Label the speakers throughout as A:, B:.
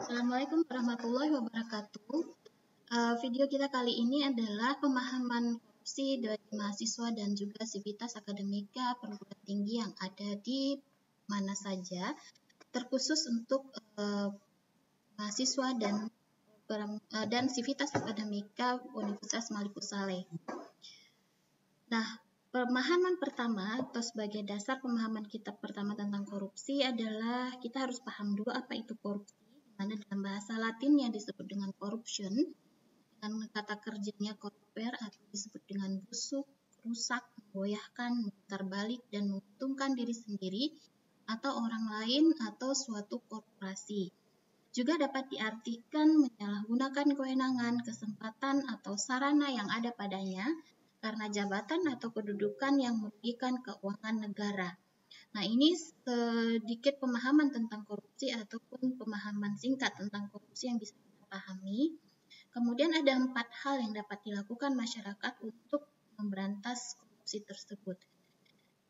A: Assalamualaikum warahmatullahi wabarakatuh. Video kita kali ini adalah pemahaman korupsi dari mahasiswa dan juga sivitas akademika perguruan tinggi yang ada di mana saja, terkhusus untuk mahasiswa dan sivitas akademika Universitas Malikus Saleh. Nah, pemahaman pertama atau sebagai dasar pemahaman kita pertama tentang korupsi adalah kita harus paham dulu apa itu korupsi, di mana dalam bahasa Latinnya disebut dengan corruption, dan kata kerjanya corrupere atau disebut dengan busuk, rusak, memgoyahkan, memutar balik, dan menguntungkan diri sendiri atau orang lain atau suatu korporasi. Juga dapat diartikan menyalahgunakan kewenangan, kesempatan, atau sarana yang ada padanya karena jabatan atau kedudukan yang merugikan keuangan negara. Nah, ini sedikit pemahaman tentang korupsi ataupun pemahaman singkat tentang korupsi yang bisa kita pahami. Kemudian ada 4 hal yang dapat dilakukan masyarakat untuk memberantas korupsi tersebut.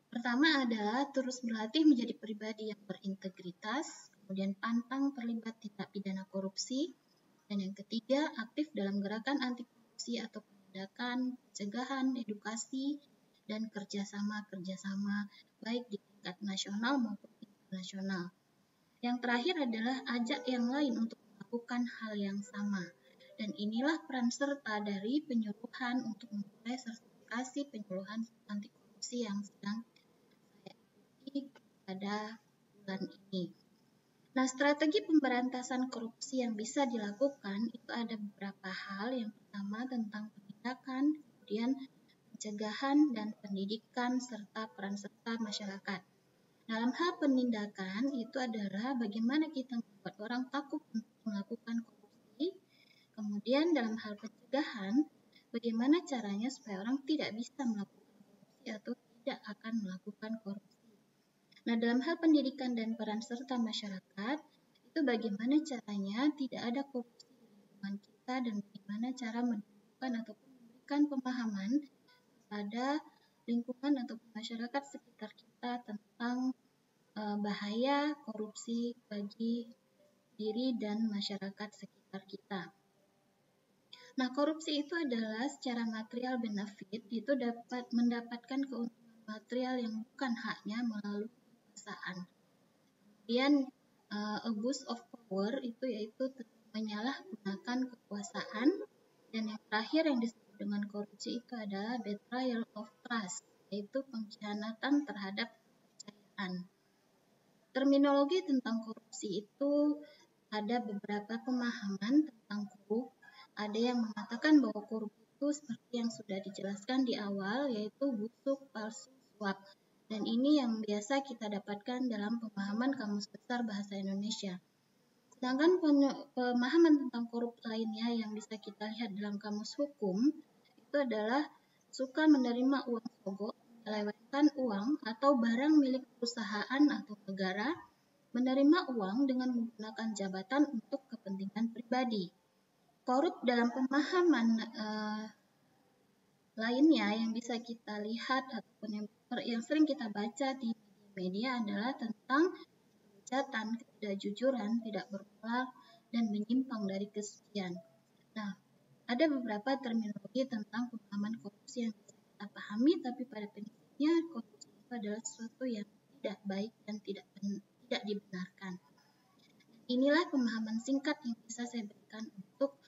A: Pertama adalah terus berlatih menjadi pribadi yang berintegritas, kemudian pantang terlibat tindak pidana korupsi, dan yang ketiga aktif dalam gerakan anti korupsi atau penindakan, pencegahan, edukasi, dan kerjasama baik di tingkat nasional maupun internasional. Yang terakhir adalah ajak yang lain untuk melakukan hal yang sama. Dan inilah peran serta dari penyuluhan untuk memulai sertifikasi penyuluhan anti korupsi yang sedang saya ikuti pada bulan ini. Nah, strategi pemberantasan korupsi yang bisa dilakukan itu ada beberapa hal. Yang pertama tentang penindakan, kemudian pencegahan dan pendidikan serta peran serta masyarakat. Dalam hal penindakan itu adalah bagaimana kita membuat orang takut untuk melakukan korupsi. Kemudian dalam hal pencegahan, bagaimana caranya supaya orang tidak bisa melakukan korupsi atau tidak akan melakukan korupsi. Nah, dalam hal pendidikan dan peran serta masyarakat, itu bagaimana caranya tidak ada korupsi di lingkungan kita dan bagaimana cara menunjukkan ataupun memberikan pemahaman kepada lingkungan atau masyarakat sekitar kita tentang bahaya korupsi bagi diri dan masyarakat sekitar kita. Nah, korupsi itu adalah secara material benefit, itu dapat mendapatkan keuntungan material yang bukan haknya melalui kekuasaan. Kemudian abuse of power itu yaitu menyalahgunakan kekuasaan. Dan yang terakhir yang disebut dengan korupsi itu adalah betrayal of trust, yaitu pengkhianatan terhadap kepercayaan. Terminologi tentang korupsi itu ada beberapa pemahaman tentang korup. Ada yang mengatakan bahwa korup itu seperti yang sudah dijelaskan di awal, yaitu busuk, palsu, suap. Dan ini yang biasa kita dapatkan dalam pemahaman Kamus Besar Bahasa Indonesia. Sedangkan pemahaman tentang korup lainnya yang bisa kita lihat dalam Kamus Hukum, itu adalah suka menerima uang sogok, menyelewengkan uang atau barang milik perusahaan atau negara, menerima uang dengan menggunakan jabatan untuk kepentingan pribadi. Korup dalam pemahaman lainnya yang bisa kita lihat ataupun yang sering kita baca di media adalah tentang kejahatan, ketidakjujuran, tidak bermoral, dan menyimpang dari kesucian. Nah, ada beberapa terminologi tentang pemahaman korupsi yang bisa kita pahami, tapi pada prinsipnya korupsi itu adalah sesuatu yang tidak baik dan tidak dibenarkan. Inilah pemahaman singkat yang bisa saya berikan untuk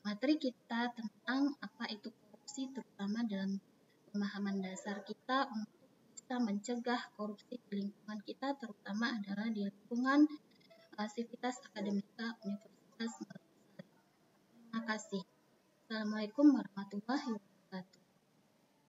A: materi kita tentang apa itu korupsi, terutama dalam pemahaman dasar kita untuk bisa mencegah korupsi di lingkungan kita, terutama adalah di lingkungan sivitas akademika Universitas Malikus Saleh. Terima kasih. Assalamualaikum warahmatullahi wabarakatuh.